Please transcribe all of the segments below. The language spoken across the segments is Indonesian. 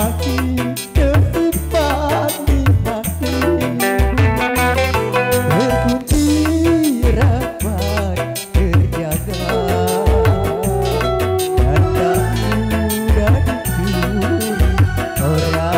masih tersimpan di hati, terkunci rapat terjaga dan tak mudah dicuri orang.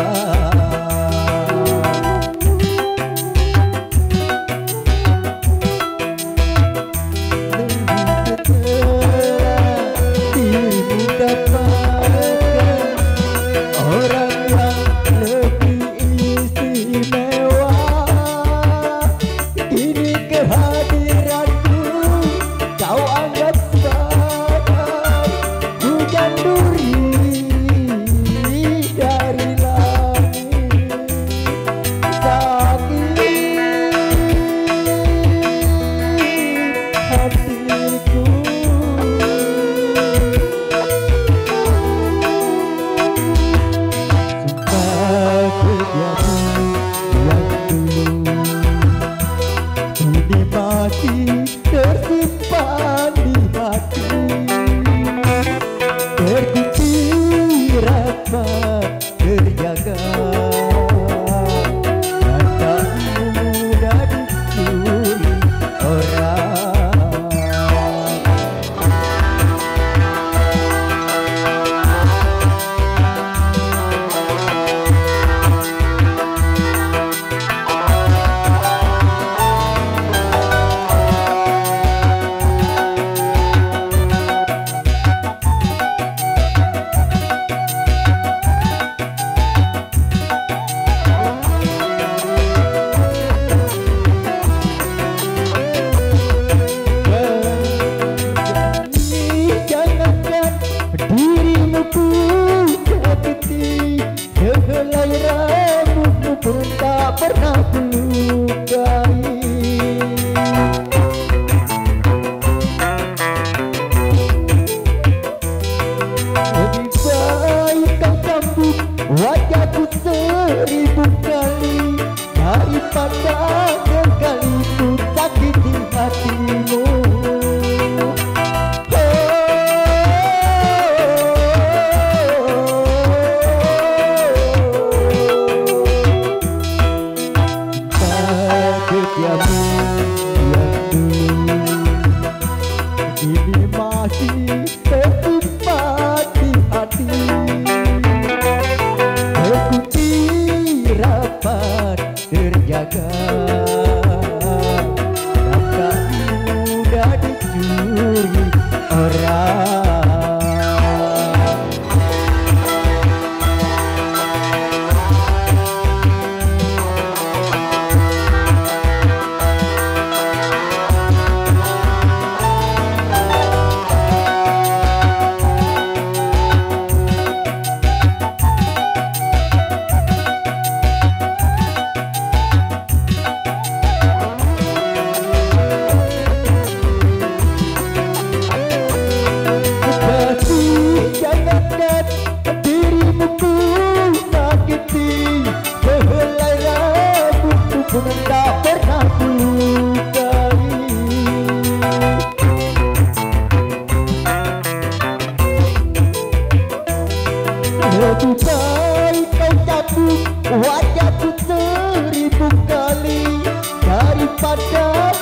Tersimpan di hati, terkunci rapat terjaga dan tak mudah dicuri orang. Helai rambutmu pun tak pernah kulukai. Lebih baik kau sambut wajahku 1000 kali daripada sekali ku sakiti hatimu. Setiamu yang dulu kini masih tersimpan di hati, terkunci rapat terjaga dan tak mudah dicuri orang. Tak pernah kulukai. Lebih baik kau cabut wajahku 1000 kali daripada